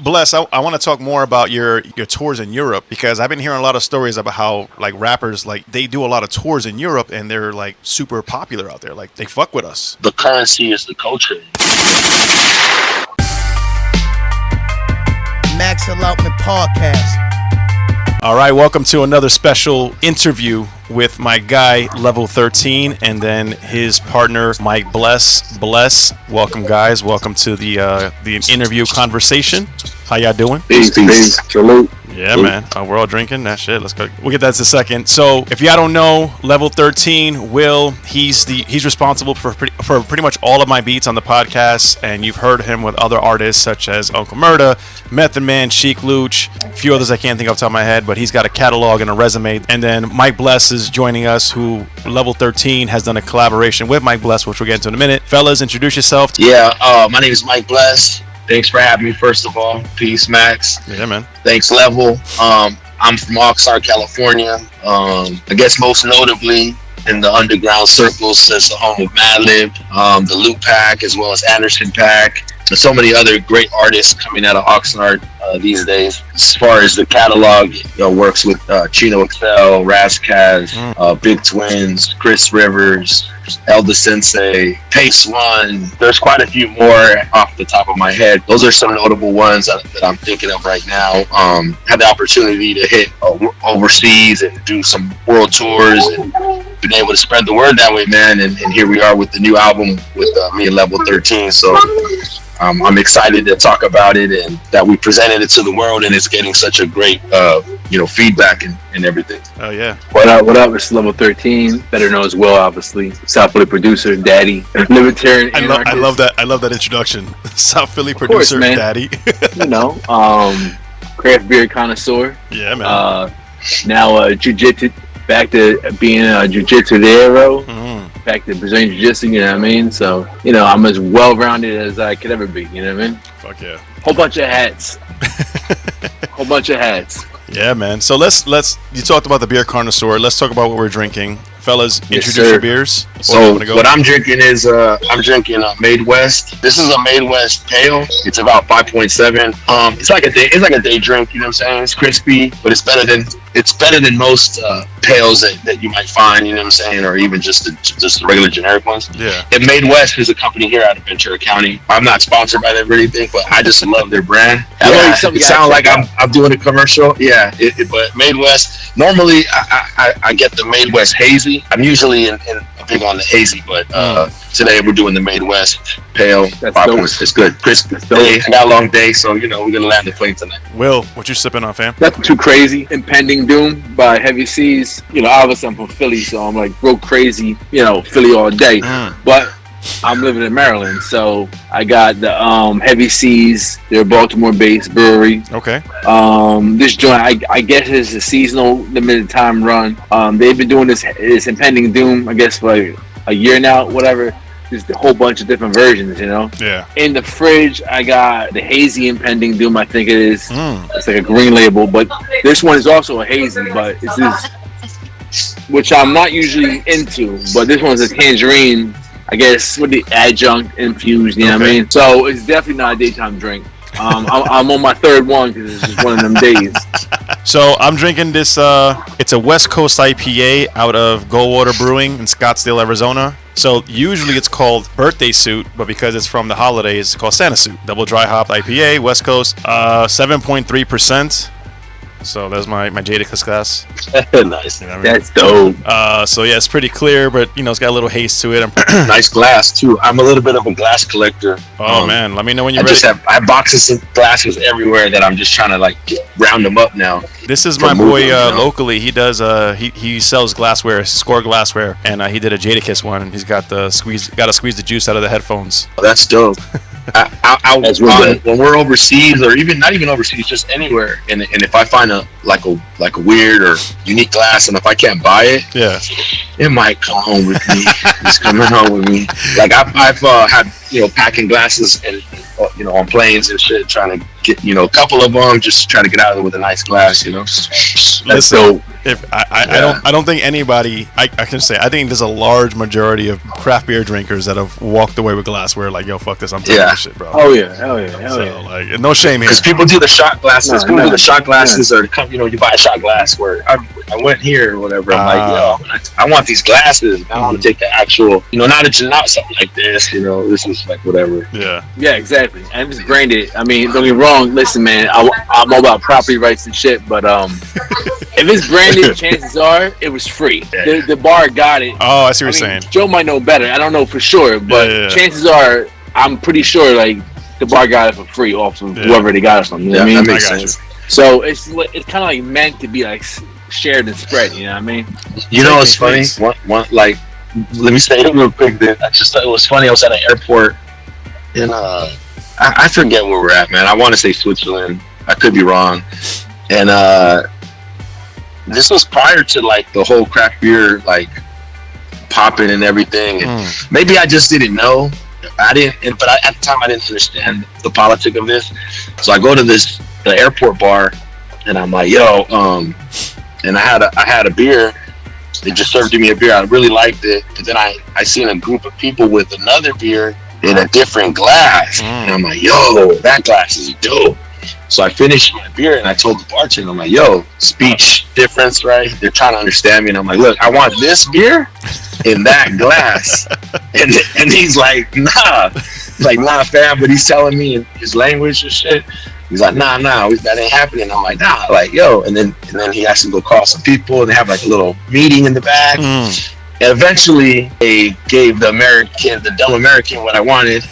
Bless, I want to talk more about your tours in Europe because I've been hearing a lot of stories about how like rappers like they do a lot of tours in Europe and they're like super popular out there. Like they fuck with us. The currency is the culture. Max Allotment podcast. All right, welcome to another special interview with my guy Level 13 and then his partner Mike Bles. Bles, welcome guys. Welcome to the interview conversation. How y'all doing? Peace. Salute. Yeah, man. We're all drinking that shit. Let's go. We'll get that in a second. So, if y'all don't know, Level 13, Will, he's responsible for pretty much all of my beats on the podcast, and you've heard him with other artists such as Uncle Murda, Method Man, Chic Luch, a few others I can't think off the top of my head, but he's got a catalog and a resume. And then Mike Bles is joining us, who Level 13 has done a collaboration with Mike Bles, which we'll get into in a minute. Fellas, introduce yourself. Yeah, my name is Mike Bles. Thanks for having me, first of all. Peace, Max. Yeah, man. Thanks, Level. I'm from Oxnard, California. I guess most notably in the underground circles as the home of Madlib, the Loop Pack, as well as Anderson Pack. There's so many other great artists coming out of Oxnard these days. As far as the catalog, works with Chino XL, Razzcaz, Big Twins, Chris Rivers, Elda Sensei, Pace One. There's quite a few more off the top of my head. Those are some notable ones that I'm thinking of right now. Had the opportunity to hit overseas and do some world tours and been able to spread the word that way, man. And here we are with the new album with me and Level 13. So I'm excited to talk about it and that we presented it to the world and it's getting such a great, feedback and everything. Oh yeah. What up? It's Level 13, better known as Will, obviously. South Philly producer, Daddy, libertarian. I love that. I love that introduction. South Philly course, producer, man. Daddy. Craft beer connoisseur. Yeah, man. Now jiu-jitsu, back to being a jiu-jitsu-ero. Back to Brazilian jiu-jitsu, you know what I mean? So, I'm as well-rounded as I could ever be, you know what I mean? Fuck yeah. Whole bunch of hats. Yeah, man. So let's you talked about the beer connoisseur. Let's talk about what we're drinking. Fellas, Yes, introduce sir. your beers. So what I'm drinking is I'm drinking Made West. This is a Made West pale. It's about 5.7. It's like a day drink. You know what I'm saying? It's crispy, but it's better than most pales that you might find. You know what I'm saying? Or even just the regular generic ones. Yeah. And Made West is a company here out of Ventura County. I'm not sponsored by them or anything, but I just love their brand. It sounds like I'm doing a commercial. Yeah. But Made West. Normally I get the Made West hazy. I'm usually in big on the hazy, but today we're doing the Made West pale. It's good. Crispy. I got a long day, so we're gonna land the plane tonight. Will, what you sipping on, fam? Nothing too crazy. Impending Doom by Heavy Seas. Obviously I'm from Philly, so I'm like real crazy, Philly all day. But I'm living in Maryland, so I got the Heavy Seas. They're a Baltimore-based brewery. Okay. This joint, I guess, is a seasonal limited time run. They've been doing this Impending Doom, I guess, for like a year now, whatever. Just a whole bunch of different versions, Yeah. In the fridge, I got the hazy Impending Doom, I think it is. It's like a green label, but this one is also a hazy, but it's this, which I'm not usually into, but this one's a tangerine, I guess, with the adjunct infused, you know what I mean? So it's definitely not a daytime drink. I'm on my third one because it's just one of them days. So I'm drinking this. It's a West Coast IPA out of Goldwater Brewing in Scottsdale, Arizona. So usually it's called Birthday Suit, but because it's from the holidays, it's called Santa Suit. Double dry hopped IPA, West Coast, 7.3%. So that's my Jadakiss glass. Nice. That's dope. So yeah, it's pretty clear, but it's got a little haze to it. Nice glass too. I'm a little bit of a glass collector. Oh man, let me know when you're ready. I have boxes of glasses everywhere that I'm just trying to round them up now. This is my boy locally. He does he sells glassware, Score Glassware, and he did a Jadakiss one. And he's got to squeeze the juice out of the headphones. Oh, that's dope. When we're overseas, or even not even overseas, just anywhere, and if I find a like a weird or unique glass, and if I can't buy it, it might come home with me. It's coming home with me. Like I've had packing glasses and on planes and shit, trying to get a couple of them, just trying to get out of it with a nice glass. That's dope. If I don't think anybody I can say, I think there's a large majority of craft beer drinkers that have walked away with glassware like, yo, fuck this, I'm taking this shit, bro. Oh yeah, hell yeah. Like, no shame here. Because people do the shot glasses. People do the shot glasses, or you buy a shot glass. Where I went here or whatever. I'm like, I want these glasses. I want to take the actual, not something like this. This is like whatever. Yeah, exactly. And it's branded. I mean, don't get me wrong. Listen, man, I'm all about property rights and shit, but if it's branded, chances are it was free. The bar got it. Oh, I see what you're saying. Joe might know better. I don't know for sure, but chances are, I'm pretty sure like the bar got it for free off of whoever they got it from. You know what I mean? That makes sense. So it's kind of like meant to be like shared and spread. You know what I mean? It's funny. One like, let me say it real quick. Then I just thought it was funny. I was at an airport in I forget where we're at, man. I want to say Switzerland. I could be wrong. And this was prior to like the whole craft beer like popping and everything. And maybe I just didn't know. At the time I didn't understand the politics of this. So I go to the airport bar, and I'm like, yo, and I had a beer. They just served me a beer. I really liked it, but then I seen a group of people with another beer in a different glass, and I'm like, yo, that glass is dope. So I finished my beer, and I told the bartender, I'm like, yo, speech difference, right? They're trying to understand me, and I'm like, look, I want this beer in that glass. And he's like, nah. Like, nah, fam, but he's telling me in his language and shit. He's like, nah, that ain't happening. I'm like, nah, like, yo. And then he has to go call some people, and they have like a little meeting in the back. And eventually they gave the dumb American what I wanted.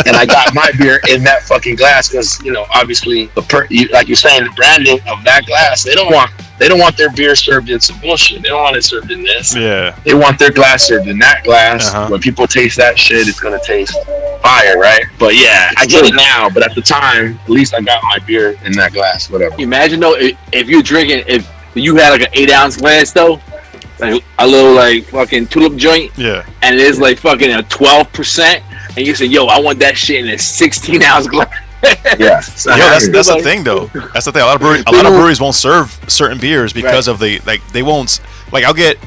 And I got my beer in that fucking glass because, obviously, like you're saying, the branding of that glass, they don't want their beer served in some bullshit. They don't want it served in this. Yeah. They want their glass served in that glass. When people taste that shit, it's gonna taste fire, right? But yeah, I get it now. But at the time, at least I got my beer in that glass, whatever. Imagine though, if you're drinking, if you had like an 8-ounce glass though, like a little like fucking tulip joint, and it is like fucking a 12%, and you say, yo, I want that shit in a 16-ounce glass. That's the thing though. That's the thing. A lot of breweries won't serve certain beers because of they won't, like, I'll get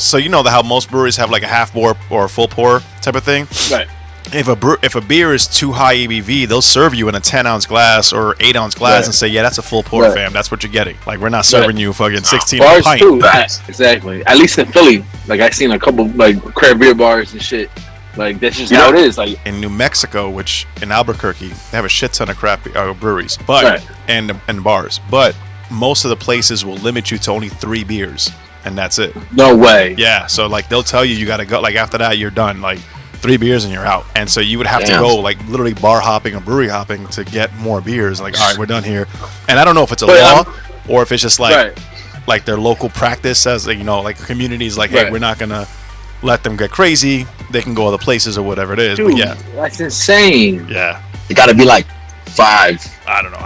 so how most breweries have like a half pour or a full pour type of thing. Right. If a beer is too high ABV, they'll serve you in a 10-ounce glass or 8-ounce glass and say, yeah, that's a full pour, fam. That's what you're getting. Like, we're not serving you fucking 16 bars pint. too. Exactly. At least in Philly, like I've seen a couple like craft beer bars and shit. Like, that's just how it is. Like in New Mexico, which in Albuquerque, they have a shit ton of craft breweries, but and bars. But most of the places will limit you to only 3 beers, and that's it. No way. Yeah. So like they'll tell you got to go. Like after that, you're done. Like 3 beers and you're out. And so you would have to go like literally bar hopping or brewery hopping to get more beers. Like, all right, we're done here. And I don't know if it's a law or if it's just like their local practice says, like communities like, hey, we're not gonna let them get crazy. They can go other places or whatever it is. Dude, but yeah, that's insane. Yeah, it got to be like 5. I don't know.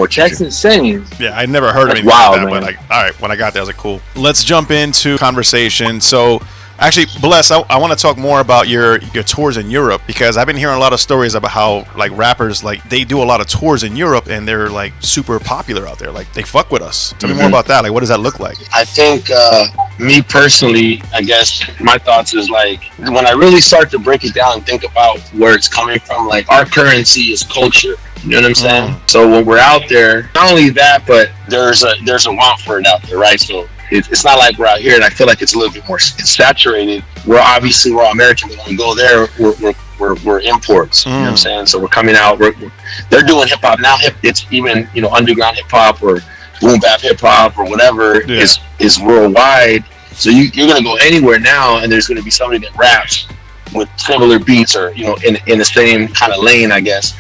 That's insane. Yeah, I never heard anything like that. But like, all right, when I got there, I was like, cool. Let's jump into conversation. So, actually, Bles, I want to talk more about your tours in Europe, because I've been hearing a lot of stories about how like rappers, like they do a lot of tours in Europe and they're like super popular out there. Like they fuck with us. Tell me more about that. Like, what does that look like? I think me personally, I guess my thoughts is like when I really start to break it down and think about where it's coming from, like our currency is culture. You know what I'm saying? So when we're out there, not only that, but there's a want for it out there, right? So it's not like we're out here, and I feel like it's a little bit more saturated. We're all American, but when we go there, we're imports. You know what I'm saying? So we're coming out. They're doing hip hop now. It's even underground hip hop or boom bap hip hop or whatever is worldwide. So you're gonna go anywhere now, and there's gonna be somebody that raps with similar beats or in the same kind of lane, I guess.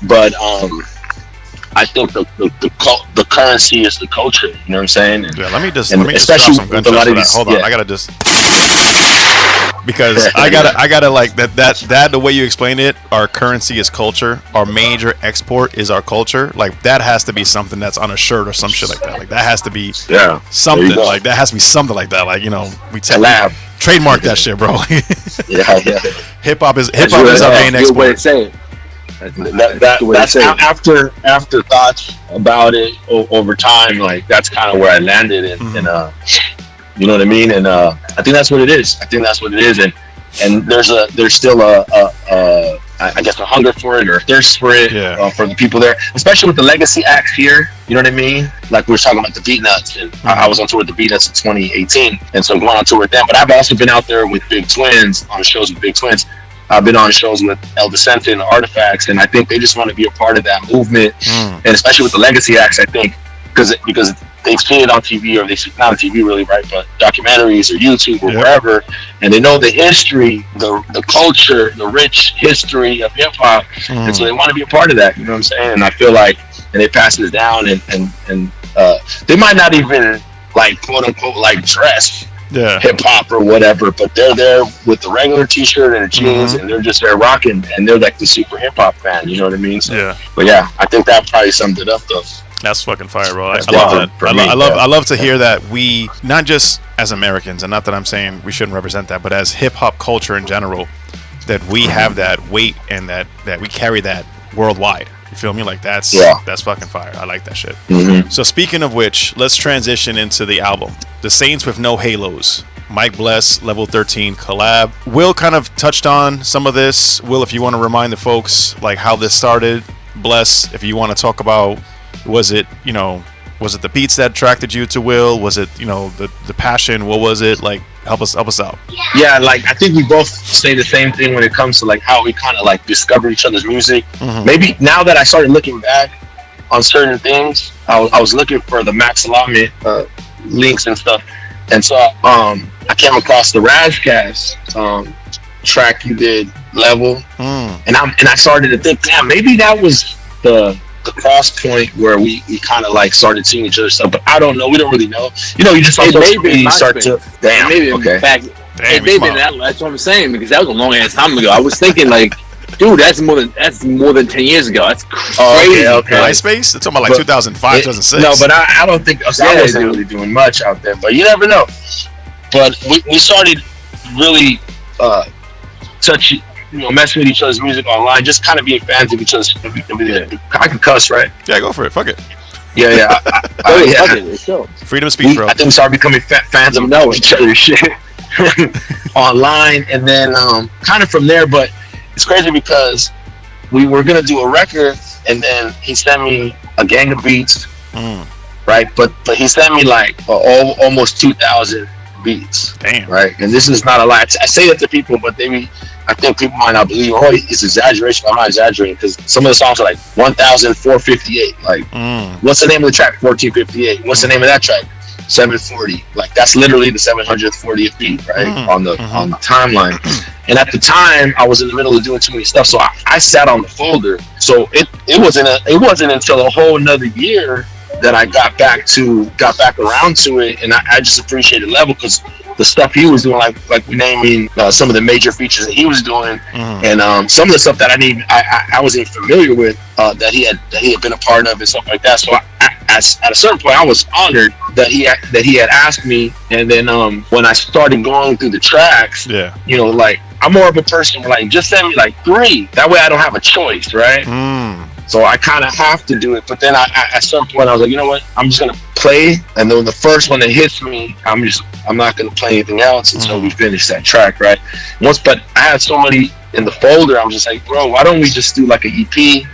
But I think the currency is the culture. You know what I'm saying? Let me just drop some gunshots for that. Hold on, I gotta just. because I gotta like that the way you explain it. Our currency is culture. Our major export is our culture. Like that has to be something that's on a shirt or some shit like that. Like that has to be something like that has to be something like that. Like we Collab. Trademark that shit, bro. Yeah. Hip hop is our main export. Way to say it. That's after thoughts about it over time. Like that's kind of where I landed, and you know what I mean. And I think that's what it is. And there's still I guess a hunger for it or a thirst for it for the people there, especially with the legacy acts here. You know what I mean? Like we were talking about the Beat Nuts, and I was on tour with the Beat Nuts in 2018, and so I'm going on tour with them. But I've also been out there with Big Twins on shows with Big Twins. I've been on shows with El Decente and the Artifacts, and I think they just want to be a part of that movement, and especially with the legacy acts. I think because they've seen it on TV, or not on TV really, right? But documentaries or YouTube or wherever, and they know the history, the culture, the rich history of hip hop, and so they want to be a part of that. You know what I'm saying? And I feel like, and they pass it down, and they might not even like quote unquote like dress hip hop or whatever, but they're there with the regular t-shirt and the jeans, and they're just there rocking, and they're like the super hip hop fan. You know what I mean? So, but yeah, I think that probably summed it up though. That's fucking fire, bro. I love that. I love to hear that we, not just as Americans, and not that I'm saying we shouldn't represent that, but as hip hop culture in general, that we have that weight and that we carry that worldwide. You feel me? Like that's fucking fire. I like that shit. So speaking of which, let's transition into the album, The Saints with No Halos. Mike Bles, Level 13 collab. Will kind of touched on some of this. Will, if you want to remind the folks like how this started. Bles, if you want to talk about, was it the beats that attracted you to Will? Was it, the passion? What was it? Like, help us out. Yeah, like I think we both say the same thing when it comes to like how we kind of like discover each other's music. Maybe now that I started looking back on certain things, I was looking for the Max Allotment links and stuff, and so I came across the Razcast track you did, Level, and I started to think, damn, maybe that was the cross point where we kind of like started seeing each other's stuff, but I don't know. We don't really know. You just start to damn. Maybe okay. That's what I'm saying, because that was a long ass time ago. I was thinking like, dude, that's more than 10 years ago. That's crazy. Okay. MySpace? It's talking about like 2005, 2006. No, but I don't think I wasn't really doing much out there. But you never know. But we started really touching. Messing with each other's music online, just kind of being fans of each other's. I can cuss, right? Yeah, go for it. Fuck it. Yeah. Freedom of speech, bro. I think we started becoming fans of each other's shit online, and then kind of from there. But it's crazy because we were gonna do a record, and then he sent me a gang of beats, right? But he sent me like almost 2,000 beats. Damn. Right, and this is not a lie. I say that to people, but I think people might not believe, it's exaggeration. I'm not exaggerating, because some of the songs are like 1,458. Like, what's the name of the track? 1458. What's the name of that track? 740. Like, that's literally the 740th beat, right? On the timeline. And at the time, I was in the middle of doing too many stuff, so I sat on the folder. So it wasn't until a whole another year that I got back around to it, and I just appreciated Level, because the stuff he was doing, like naming some of the major features that he was doing, and some of the stuff that I wasn't even familiar with, that he had been a part of and stuff like that. So at a certain point, I was honored that he had asked me. And then when I started going through the tracks, like I'm more of a person where like, just send me like 3. That way I don't have a choice, right? So I kind of have to do it. But then at some point I was like, you know what? I'm just gonna play, and then the first one that hits me, I'm not gonna play anything else until we finish that track, right? But I had so many in the folder. I was just like, bro, why don't we just do like an EP?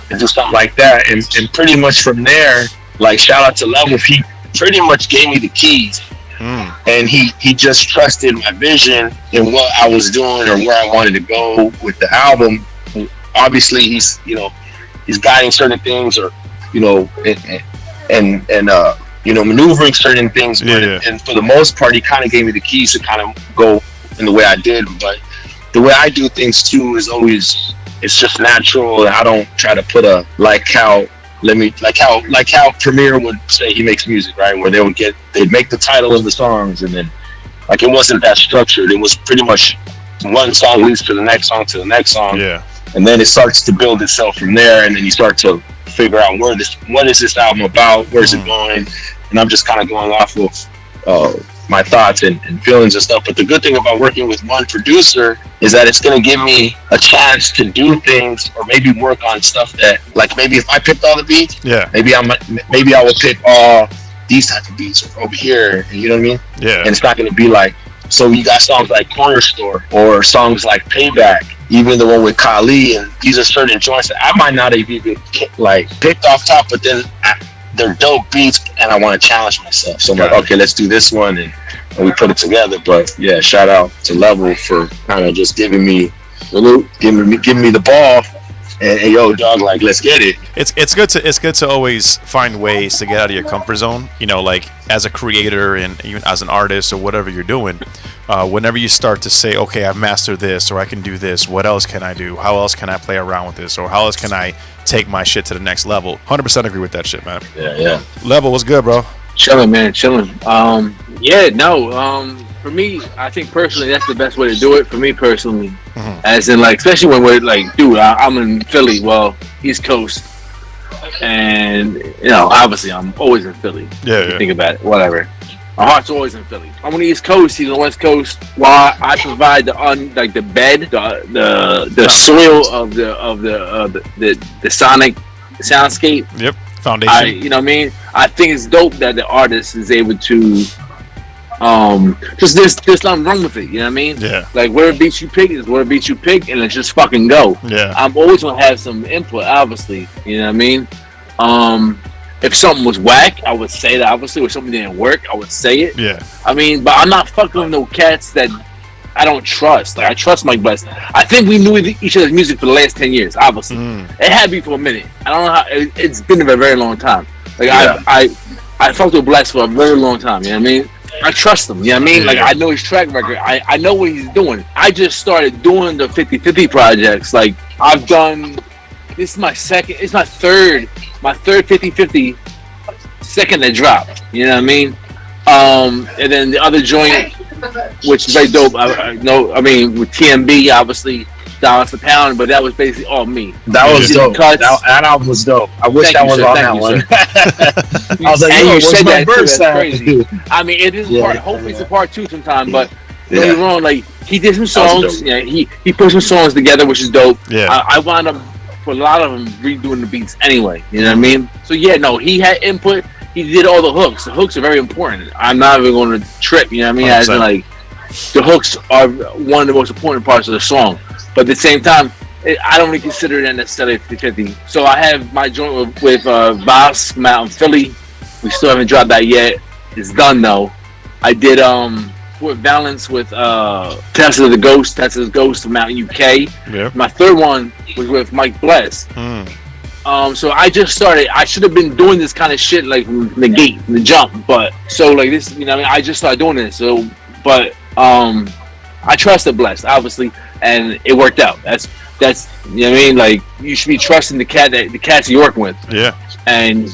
And do something like that? And pretty much from there, like shout out to Level, he pretty much gave me the keys. And he just trusted my vision and what I was doing or where I wanted to go with the album. Obviously, he's guiding certain things, or maneuvering certain things. And for the most part, he kind of gave me the keys to kind of go in the way I did. But the way I do things too is always, it's just natural. I don't try to put like how Premier would say he makes music, right? Where they'd make the title of the songs, and then Like it wasn't that structured. It was pretty much one song leads to the next song to the next song. Yeah. And then it starts to build itself from there, and then you start to figure out what is this album about, where's it going, and I'm just kind of going off of my thoughts and feelings and stuff. But the good thing about working with one producer is that it's going to give me a chance to do things, or maybe work on stuff that, like, maybe if I picked all the beats, maybe I will pick all these types of beats over here, you know what I mean? Yeah. And it's not going to be like, so you got songs like Corner Store or songs like Payback, even the one with Kali, and these are certain joints that I might not have even like picked off top, but then they're dope beats and I want to challenge myself. So I'm like, okay, let's do this one, and we put it together. But yeah, shout out to Level for kind of just giving me the ball. And hey, yo, dog, like, let's get it. It's good to always find ways to get out of your comfort zone. You know, like as a creator and even as an artist or whatever you're doing. Whenever you start to say, okay, I've mastered this, or I can do this, what else can I do? How else can I play around with this? Or how else can I take my shit to the next level? 100% agree with that shit, man. Yeah. Level, what's good, bro? Chilling, man, chilling. For me, I think personally that's the best way to do it. For me personally, as in, like, especially when we're like, dude, I'm in Philly, well, East Coast, and you know, obviously, I'm always in Philly. Yeah. Think about it, whatever. My heart's always in Philly. I'm on the East Coast, he's on the West Coast. While I provide the bed, the soil of the sonic soundscape. Yep, foundation. You know what I mean? I think it's dope that the artist is able to just let them run with it. You know what I mean? Yeah. Like, whatever beats you pick is whatever beats you pick, and let's just fucking go. Yeah. I'm always gonna have some input, obviously. You know what I mean? If something was whack, I would say that. Obviously, if something didn't work, I would say it. Yeah. I mean, but I'm not fucking with no cats that I don't trust. Like, I trust Mike Bles. I think we knew each other's music for the last 10 years, obviously. It had to be for a minute. I don't know how. It's been a very long time. Like, I fucked with Bles for a very long time. You know what I mean? I trust him. You know what I mean? Like, I know his track record. I know what he's doing. I just started doing the 50-50 projects. Like, I've done. This is my third 50-50 second that dropped. You know what I mean? And then the other joint, which is very dope. I with TMB, obviously, dollars per pound, but that was basically all me. That was dope. That album was dope. I wish that was on that one. I was like, and you said my that too, that's verse crazy. I mean, it is part. Hopefully, it's a part 2 sometime. But don't get me wrong. Like, he did some songs. Yeah, he put some songs together, which is dope. Yeah. I wound up for a lot of them redoing the beats anyway. You know what I mean? So yeah, no, he had input. He did all the hooks. The hooks are very important. I'm not even going to trip. You know what I mean? 100%. As in, like, the hooks are one of the most important parts of the song. But at the same time, I don't really consider that necessarily 50-50. So I have my joint with Voss from out in Philly. We still haven't dropped that yet. It's done though. I did with Balance with Tesla's Ghost from out in UK. Yeah. My third one was with Mike Bles. So I just started. I should have been doing this kind of shit like from the gate, from the jump. But so like this, you know, what I mean, I just started doing this. So, but I trusted Bles, obviously, and it worked out. That's you know what I mean. Like, you should be trusting the cats you're working with. Yeah. And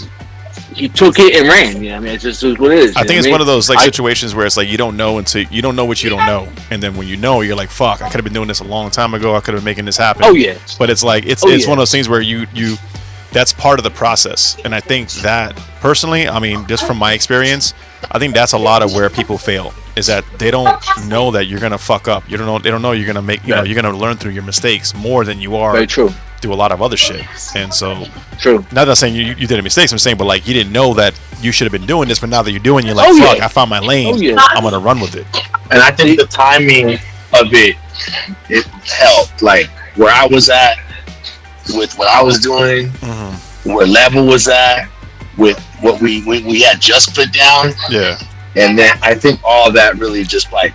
he took it and ran. You know what I mean, it's just what it is. I think it's one of those like situations where it's like you don't know until you don't know what you don't know, and then when you know, you're like, fuck, I could have been doing this a long time ago. I could have been making this happen. Oh yeah. But it's like it's one of those things where you that's part of the process, and I think that personally, I mean, just from my experience, I think that's a lot of where people fail, is that they don't know that you're gonna fuck up. They don't know you're gonna make you're gonna learn through your mistakes more than you are very true do a lot of other shit. And so true. Not that saying you did mistakes, I'm saying, but like you didn't know that you should have been doing this, but now that you're doing, you're like, fuck, I found my lane. I'm gonna run with it. And I think the timing of it helped. Like where I was at with what I was doing, where Level was at with what we had just put down. Yeah. And then I think all that really just like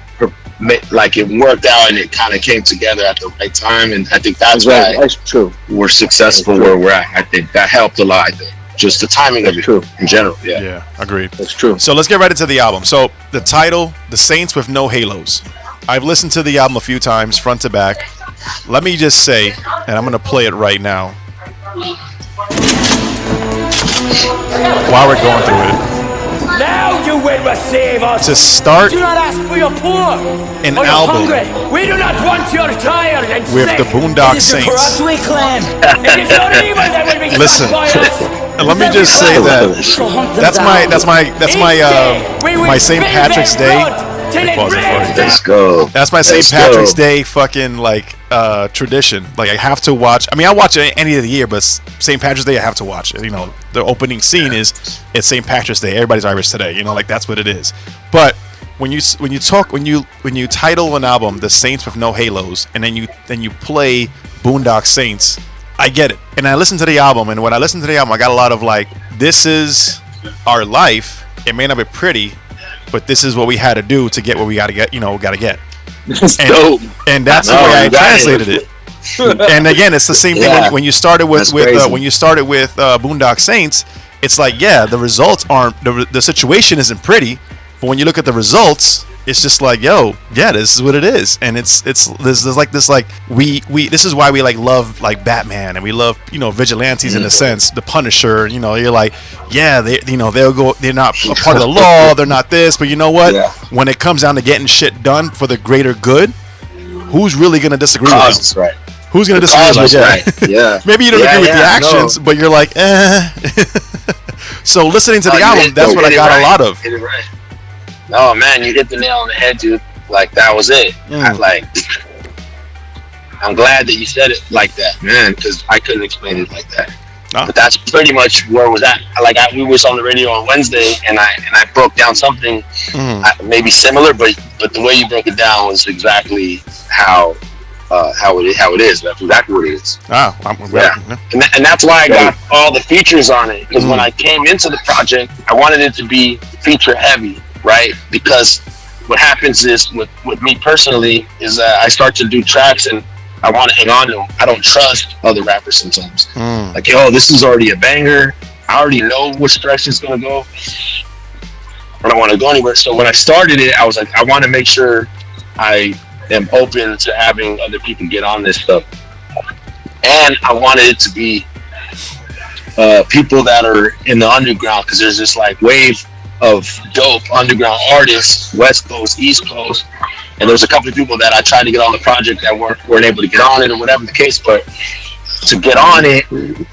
it worked out, and it kind of came together at the right time, and I think that's why that's true. We're successful where we're at. I think that helped a lot. I think just the timing of it in general. Yeah, agreed. That's true. So let's get right into the album. So the title, "The Saints with No Halos." I've listened to the album a few times, front to back. Let me just say, and I'm gonna play it right now while we're going through it. Now you will receive us. To start Do not ask for your poor an or your album hungry. We do not want your tired and with sick. the Boondock It is the Saints. corrupt we claim. It is your evil that will be Listen, stopped by us. let me just say that that's my St. Patrick's Day. Pause it for you. Let's go. That's my St. Let's Patrick's go. Day fucking like tradition. Like I have to watch. I mean, I watch it any of the year, but St. Patrick's Day I have to watch it. You know, the opening scene is it's St. Patrick's Day. Everybody's Irish today. You know, like that's what it is. But when you title an album "The Saints with No Halos" and then you play Boondock Saints, I get it. And I listen to the album, and when I listen to the album, I got a lot of like, this is our life. It may not be pretty, but this is what we had to do to get what we got to get. You know, got to get. That's dope. And that's the way I translated it. And again, it's the same thing when you started with Boondock Saints. It's like, yeah, the results aren't the situation isn't pretty, but when you look at the results, it's just like, yo, yeah, this is what it is. And there's like this like we this is why we like love like Batman, and we love, you know, vigilantes in a sense, the Punisher. You know, you're like, yeah, they're not a part of the law, they're not this, but you know what? Yeah. When it comes down to getting shit done for the greater good, who's really gonna disagree with them? Right. Who's gonna disagree with them? Right. Yeah. Maybe you don't agree with the actions, but you're like, eh. So listening to the album, that's what I got a lot of. Oh man, you hit the nail on the head, dude. Like that was it. I'm glad that you said it like that, man, because I couldn't explain it like that. No? But that's pretty much where it was at. Like we was on the radio on Wednesday, and I broke down something maybe similar, but the way you broke it down was exactly how it is. That's exactly what it is. Oh, and that's why I got all the features on it, because when I came into the project, I wanted it to be feature heavy. Right, because what happens is with me personally is I start to do tracks and I want to hang on to them. I don't trust other rappers sometimes. Like, yo, this is already a banger. I already know which direction it's gonna go. I don't want to go anywhere. So when I started it, I was like, I want to make sure I am open to having other people get on this stuff, and I wanted it to be people that are in the underground, because there's this like wave of dope underground artists, West Coast, East Coast, and there's a couple of people that I tried to get on the project that weren't able to get on it or whatever the case, but to get on it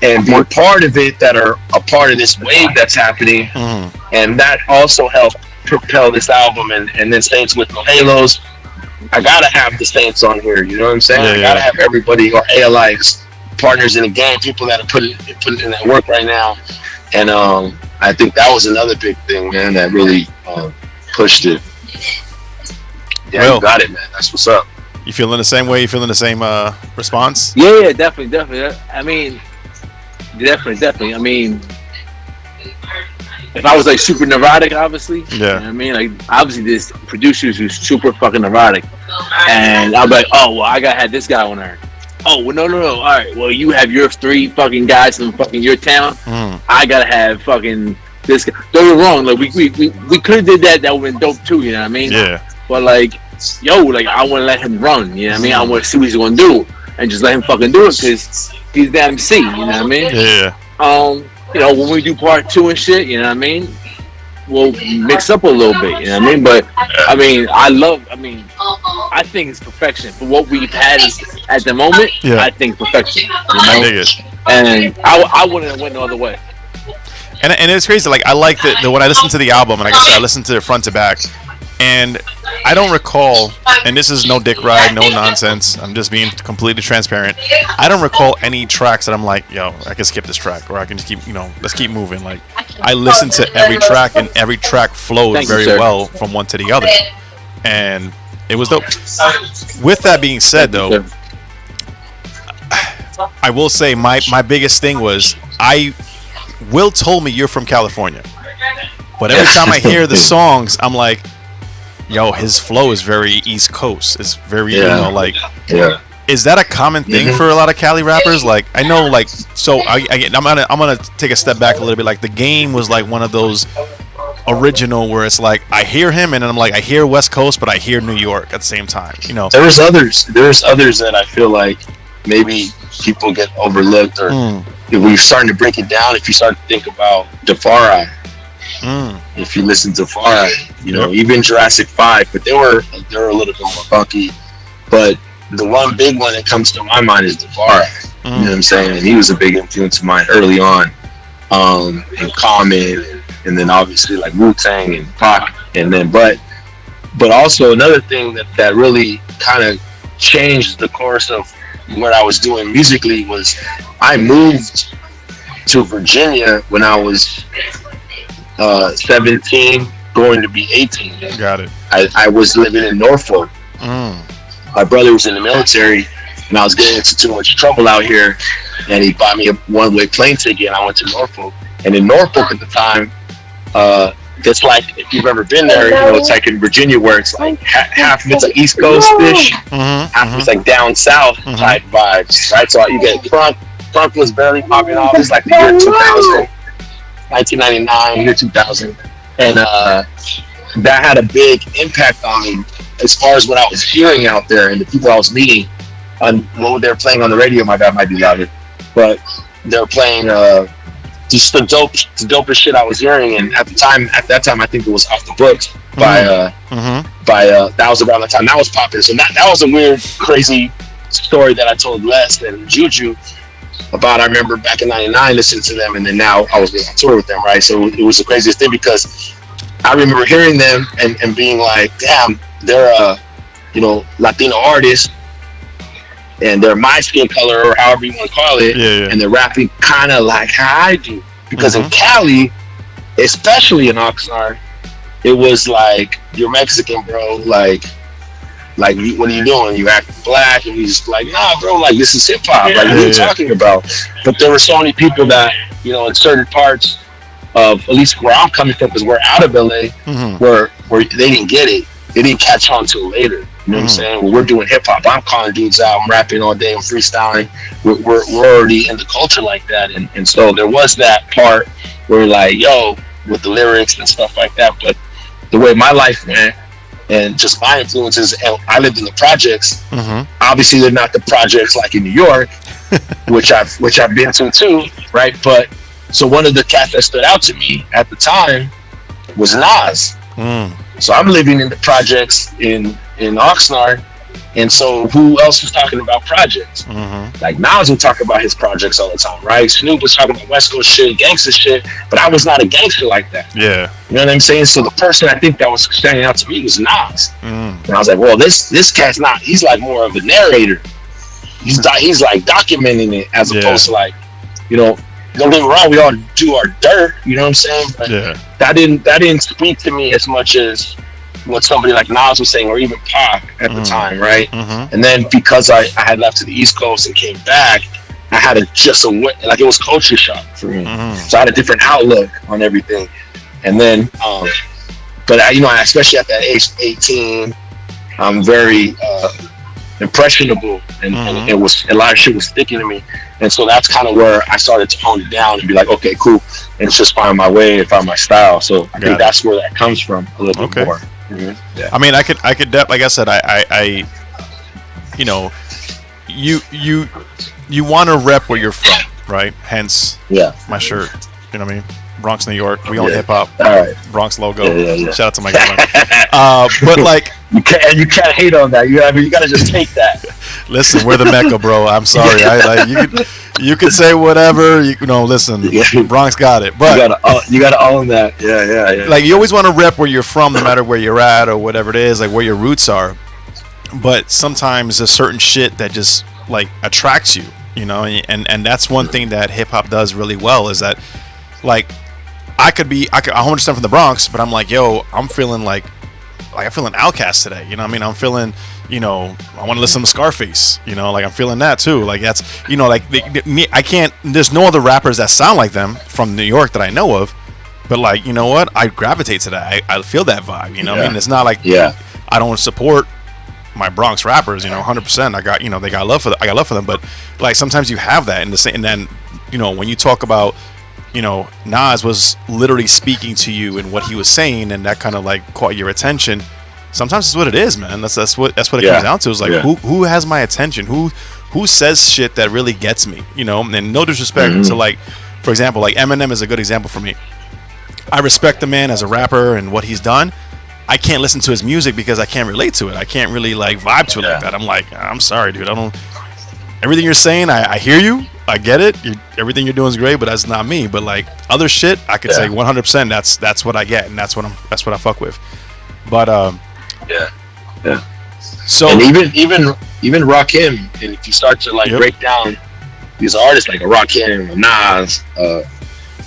and be part of it, that are a part of this wave that's happening, and that also helped propel this album. And then Saints with No Halos, I gotta have the Saints on here, you know what I'm saying? I gotta have everybody, or ALI's partners in the game, people that are putting in that work right now. And I think that was another big thing, man, that really pushed it. Yeah, you got it, man. That's what's up. You feeling the same way? You feeling the same response? Yeah, definitely. I mean, definitely. I mean, if I was like super neurotic, obviously, you know what I mean, like obviously there's producers who's super fucking neurotic, and I'm like, oh well, I gotta have this guy on there. Oh well, no. All right, well you have your 3 fucking guys from fucking your town. I gotta have fucking this guy. Don't get me wrong, like we could have did that. That would have been dope too. You know what I mean? Yeah. But like, yo, like I want to let him run. You know what I mean? I want to see what he's gonna do, and just let him fucking do it, because he's the MC. You know what I mean? Yeah. You know, when we do part 2 and shit, you know what I mean, we'll mix up a little bit, you know what I mean? But I mean, I think it's perfection for what we've had at the moment. I think perfection, you know? And I wouldn't have went no other way. And it's crazy, like I like that when I listen to the album, and like I said, I listen to it front to back, and I don't recall, and this is no dick ride, no nonsense, I'm just being completely transparent, I don't recall any tracks that I'm like, yo, I can skip this track, or I can just keep, let's keep moving. Like, I listen to every track, and every track flows very well from one to the other, and it was dope. With that being said, though, I will say my biggest thing was, Will told me you're from California, but every time I hear the songs, I'm like, yo, his flow is very East Coast. It's very, is that a common thing for a lot of Cali rappers? Like, I know, like, so I'm gonna take a step back a little bit. Like, The Game was like one of those original where it's like I hear him and then I'm like, I hear West Coast, but I hear New York at the same time. You know, there's others that I feel like maybe people get overlooked, or if we're starting to break it down, if you start to think about Defari, If you listen to Far Eye, you know, even Jurassic 5, but they were a little bit more funky. But the one big one that comes to my mind is the Far Eye. You know what I'm saying? And he was a big influence of mine early on. And Common, and then obviously like Wu-Tang and Pac, and then but also another thing that really kind of changed the course of what I was doing musically was I moved to Virginia when I was 17, going to be 18. Got it. I was living in Norfolk. My brother was in the military, and I was getting into too much trouble out here, and he bought me a one-way plane ticket, and I went to Norfolk. And in Norfolk at the time, it's like, if you've ever been there, you know, it's like in Virginia where it's like half of it's like East Coast-ish, half of it's like down south type vibes, right? So you get Crunk was barely popping off. It's like the year 2000, 1999, year 2000. And that had a big impact on me as far as what I was hearing out there and the people I was meeting. On what they were playing on the radio, my bad, might be louder, but they were playing just the dopest shit I was hearing. And at that time, I think it was Off the Books by that was around the time that was popular. So that was a weird, crazy story that I told Les and Juju about. I remember back in '99 listening to them, and then now I was on tour with them, right? So it was the craziest thing because I remember hearing them and being like, damn, they're a Latino artist, and they're my skin color or however you want to call it, and they're rapping kind of like how I do. Because in Cali, especially in Oxnard, it was like, you're Mexican, bro. Like what are you doing? You acting black? And he's like, nah, bro. Like, this is hip hop. Like, what are you talking about? But there were so many people that, you know, in certain parts of, at least where I'm coming from, because we're out of LA, where they didn't get it. They didn't catch on till later. You know what I'm saying? Well, we're doing hip hop. I'm calling dudes out. I'm rapping all day. I'm freestyling. We're already in the culture like that. And so there was that part where, like, yo, with the lyrics and stuff like that. But the way my life went and just my influences, and I lived in the projects. Obviously, they're not the projects like in New York, which I've been to too, right? But so one of the cats that stood out to me at the time was Nas. So I'm living in the projects in Oxnard, and so who else was talking about projects? Like Nas would talk about his projects all the time, right? Snoop was talking about West Coast shit, gangster shit, but I was not a gangster like that. Yeah, you know what I'm saying? So the person I think that was standing out to me was Nas, and I was like, well, this cat's not. He's like more of a narrator. He's like documenting it as opposed to like, you know. Don't get me wrong, we all do our dirt, you know what I'm saying? But that didn't speak to me as much as what somebody like Nas was saying, or even Pac at the time, right? And then because I had left to the East Coast and came back, I had like it was culture shock for me. So I had a different outlook on everything. And then, but I, especially at that age, 18, I'm very impressionable, and it was a lot of shit was sticking to me. And so that's kind of where I started to hone it down and be like, okay, cool, and it's just find my way and find my style. So I think that's where that comes from a little bit more. I mean, I could like I said, I you know, you want to rep where you're from, right? Hence, my shirt. You know what I mean? Bronx, New York. We own hip hop. All right. Bronx logo. Shout out to my girlfriend. But like, you can't hate on that. You gotta just take that. Listen, we're the Mecca, bro. I'm sorry. You can say whatever. Listen, Bronx got it. But you gotta own that. Yeah. Like, you always want to rep where you're from, no matter where you're at or whatever it is, like where your roots are. But sometimes there's certain shit that just like attracts you, and that's one thing that hip hop does really well, is that, like, I'm 100% from the Bronx, but I'm like, yo, I'm feeling like I'm feeling outcast today. You know what I mean? I'm feeling, I want to listen to Scarface. Like, I'm feeling that too. Like, that's, like, I can't. There's no other rappers that sound like them from New York that I know of. But, like, you know what? I gravitate to that. I feel that vibe. You know what I mean? It's not like I don't support my Bronx rappers. 100%. I got they got love for I got love for them. But, like, sometimes you have that in the same. And then when you talk about, Nas was literally speaking to you and what he was saying, and that kind of like caught your attention. Sometimes it's what it is, man. That's what it comes down to. It's like, who has my attention? Who says shit that really gets me? And no disrespect to, like, for example, like Eminem is a good example for me. I respect the man as a rapper and what he's done. I can't listen to his music because I can't relate to it. I can't really like vibe to it like that. I'm like, I'm sorry, dude. I don't. Everything you're saying, I hear you. I get it. Everything you're doing is great, but that's not me. But like other shit, I could say 100%. That's what I get, and that's what I fuck with. But yeah. So and even Rakim, and if you start to like break down these artists like a Rakim, a Nas, a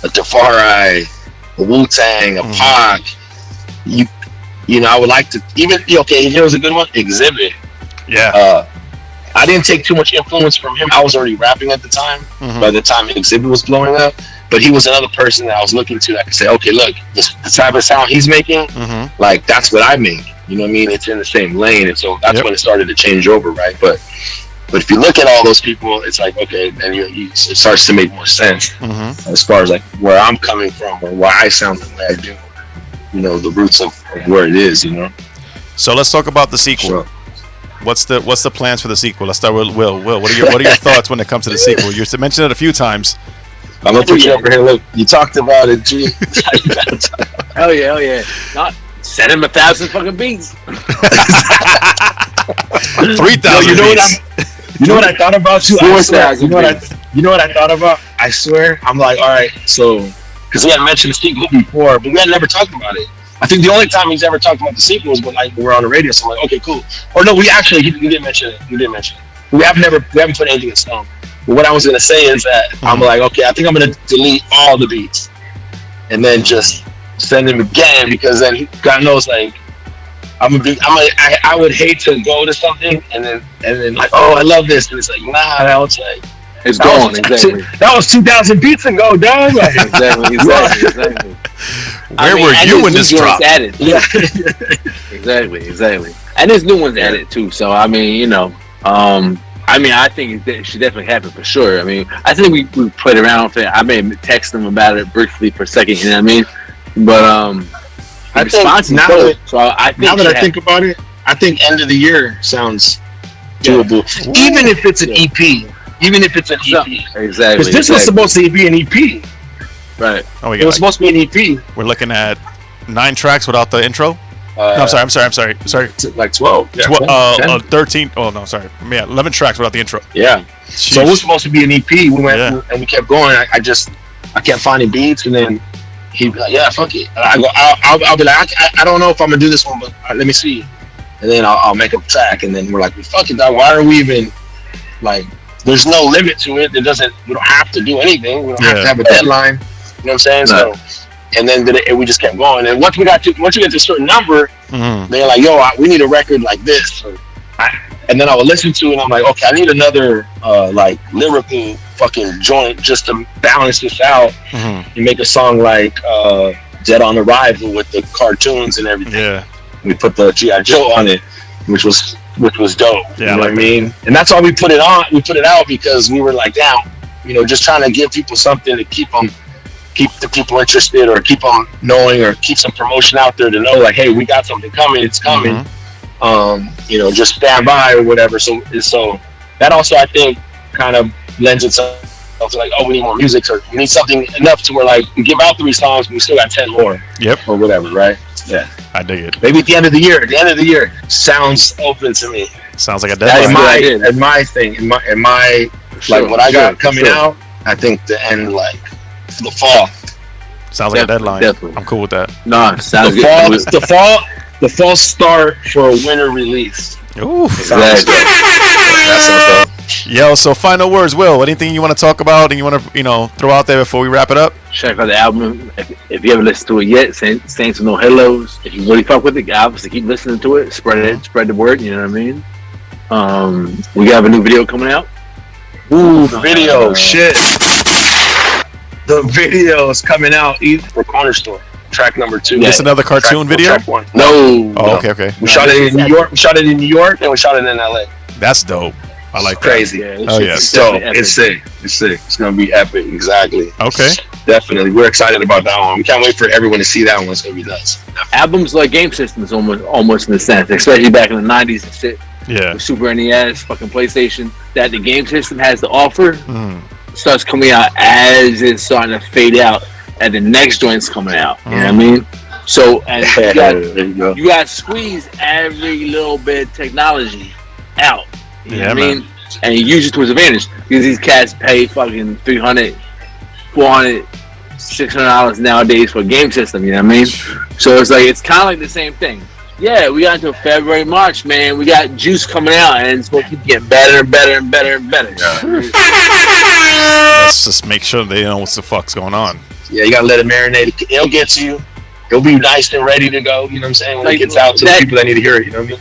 Tafari, a Wu-Tang, a Pac, you know, I would like to even here was a good one, Exhibit. Yeah. I didn't take too much influence from him. I was already rapping at the time. By the time Exhibit was blowing up, but he was another person that I was looking to that could say, okay, look, the type of sound he's making, like that's what I make. You know what I mean? It's in the same lane, and so that's when it started to change over, right? But if you look at all those people, it's like, okay, then it starts to make more sense as far as like where I'm coming from or why I sound the way I do. You know, the roots of where it is. You know. So let's talk about the sequel. Sure. What's the plans for the sequel? Let's start with Will. Will, what are your thoughts when it comes to the sequel? You mentioned it a few times. I'm gonna put you over here. Look, you talked about it, G. Hell yeah. Not send him 1,000 fucking beats. 3,000. You know what I thought about too? 4,000. You know what I thought about? I swear, I'm like, all right, so because we had mentioned the sequel before, but we had never talked about it. I think the only time he's ever talked about the sequel was when like we were on the radio. So I'm like, okay, cool. Or no, we didn't mention it. You didn't mention it. We haven't put anything in stone. But what I was gonna say is that I'm like, okay, I think I'm gonna delete all the beats and then just send him again, because then God knows, like I would hate to go to something and then like, oh, I love this, and it's like, nah, that was like it's gone. Exactly. That was 2,000 beats ago, dog. Like, exactly. Where were you when this dropped? Added. Yeah. Exactly. And there's new ones added too. So I mean, you know, I think it should definitely happen for sure. I mean, I think we played around with it. I may text them about it briefly for a second. You know what I mean? But I think now that I think about it, I think end of the year sounds doable. Even if it's an EP. Exactly. Because this was supposed to be an EP. Right. Oh, it was supposed to be an EP. We're looking at 9 tracks without the intro. No, I'm sorry. Like 12. Yeah, 13. Oh no, sorry. Yeah, 11 tracks without the intro. Yeah. Jeez. So it was supposed to be an EP. We went and we kept going. I kept finding beats, and then he'd be like, "Yeah, fuck it." And I'll be like, I don't know if I'm gonna do this one, but let me see. And then I'll make a track, and then we're like, "Well, fuck it, dog. Why are we even like?" There's no limit to it. We don't have to do anything. We don't have to have a deadline. You know what I'm saying? No. So, and then we just kept going. And once we get to a certain number, they're like, "Yo, we need a record like this." And then I would listen to it, and I'm like, "Okay, I need another like lyrical fucking joint just to balance this out and make a song like Dead on Arrival with the cartoons and everything." Yeah. We put the G.I. Joe on it, which was dope. Yeah, you know what I mean? And that's why we put it on. We put it out because we were like, damn, you know, just trying to give people something to keep the people interested, or keep them knowing, or keep some promotion out there to know, like, hey, we got something coming. It's coming. You know, just stand by or whatever. So that also, I think, kind of lends itself to like, oh, we need more music, or we need something enough to where like we give out 3 songs, but we still got 10 more. Yep. Or whatever, right? Yeah. I dig it. Maybe at the end of the year, sounds open to me. Sounds like a deadline. In my thing, in my like what I got coming out, I think the end, like the fall. Sounds like a deadline. Definitely. I'm cool with that. No, sounds good. The fall start for a winter release. Ooh. Exactly. That sounds dope. Yo, so final words, Will. Anything you want to talk about and you want to, throw out there before we wrap it up? Check out the album. If you haven't listened to it yet, Saints with No Halos. If you really fuck with it, obviously keep listening to it. Spread the word. You know what I mean? We have a new video coming out. Ooh, the video, shit. The video is coming out for Corner Store. Track number 2. It's another cartoon video? Track 1. No. Oh, okay. We shot it in New York. We shot it in New York, and we shot it in LA. That's dope. I like crazy. That. Oh yeah. It's dope. It's sick. It's gonna be epic. Exactly. Okay. Definitely. We're excited about that one. We can't wait for everyone to see that one. It's gonna be nuts. Albums like game systems, almost in a sense, especially back in the '90s and shit. Yeah. With Super NES, fucking PlayStation, that the game system has to offer starts coming out as it's starting to fade out. and the next joint's coming out. You know what I mean? So, and you got to squeeze every little bit of technology out. You know what I mean? And use it to his advantage, because these cats pay fucking $300, $400, $600 nowadays for a game system. You know what I mean? So it's like, it's kind of like the same thing. Yeah, we got into February, March, man. We got juice coming out, and it's going to keep getting better and better and better and better. Let's just make sure they know what the fuck's going on. Yeah, you gotta let it marinate. It'll get to you. It'll be nice and ready to go. You know what I'm saying? When it gets out to the people that need to hear it. You know what I mean?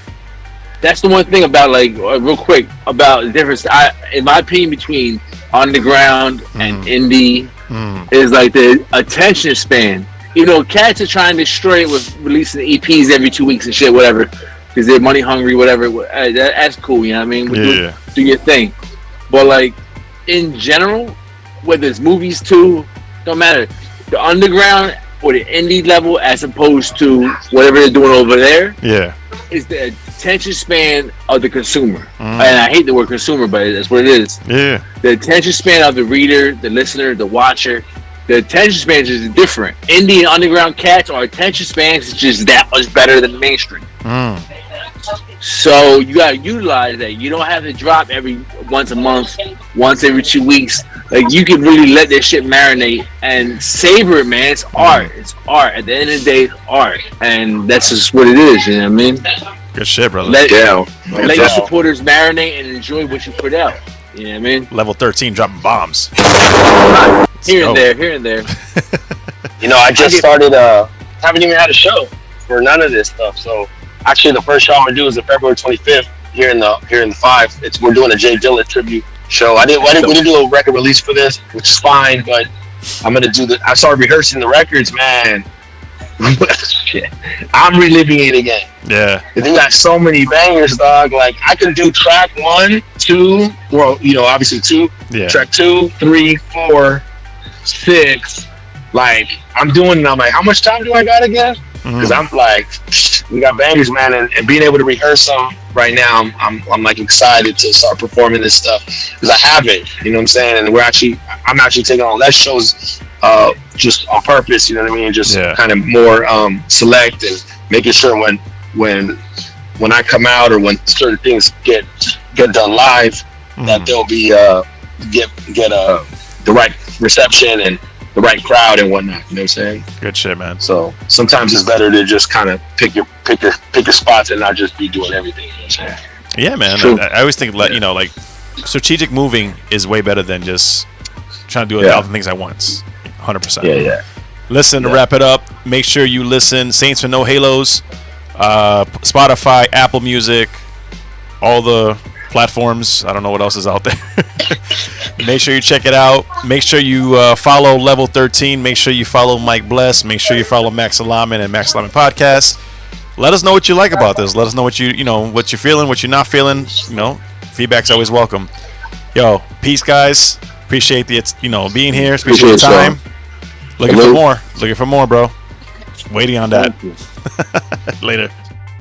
That's the one thing about, like, real quick, about the difference. In my opinion, between underground and indie is like the attention span. You know, cats are trying to destroy it with releasing EPs every 2 weeks and shit, whatever, because they're money hungry, whatever. That's cool. You know what I mean? Do your thing. But like, in general, whether it's movies too, don't matter. The underground or the indie level, as opposed to whatever they're doing over there, is the attention span of the consumer. And I hate the word consumer, but that's what it is. The attention span of the reader, the listener, the watcher. The attention spans is different. Indie and underground cats, our attention spans is just that much better than the mainstream. So you gotta utilize that. You don't have to drop every once a month, once every 2 weeks. Like, you can really let that shit marinate and savor it, man. It's art. It's art. At the end of the day, it's art, and that's just what it is. You know what I mean? Good shit, brother. Let your supporters marinate and enjoy what you put out. You know what I mean? Level 13 dropping bombs. Here and there. You know, I just started. Haven't even had a show for none of this stuff. So actually, the first show I'm gonna do is the February 25th here in the 5. We're doing a Jay Dilla tribute show. We didn't do a record release for this, which is fine. But I'm gonna do I started rehearsing the records, man. Shit. I'm reliving it again. Yeah. They got so many bangers, dog. Like, I can do track 1, 2. Well, you know, obviously 2. Yeah. Track 2, 3, 4, 6. Like, I'm doing it. I'm like, how much time do I got again? Because I'm like, we got bangers, man, and being able to rehearse them right now, I'm like excited to start performing this stuff, because I haven't, you know what I'm saying? And I'm actually taking on less shows just on purpose, you know what I mean? Just kind of more select, and making sure when I come out, or when certain things get done live, that they'll be get the right reception and the right crowd and whatnot. You know what I'm saying? Good shit, man. So sometimes it's better to just kind of pick your spots and not just be doing everything. You know what I'm saying? Yeah, man. I always think, you know, like, strategic moving is way better than just trying to do all the things at once. 100%. Yeah. Listen, to wrap it up, make sure you listen. Saints for No Halos, Spotify, Apple Music, all the platforms. I don't know what else is out there. Make sure you check it out. Make sure you follow Level 13. Make sure you follow Mike Bles. Make sure you follow Max Allotment and Max Allotment Podcast. Let us know what you like about this. Let us know what what you're feeling, what you're not feeling. You know, feedback's always welcome. Yo, peace, guys. Appreciate being here. Appreciate your time. Looking for more, bro. Waiting on that. Later.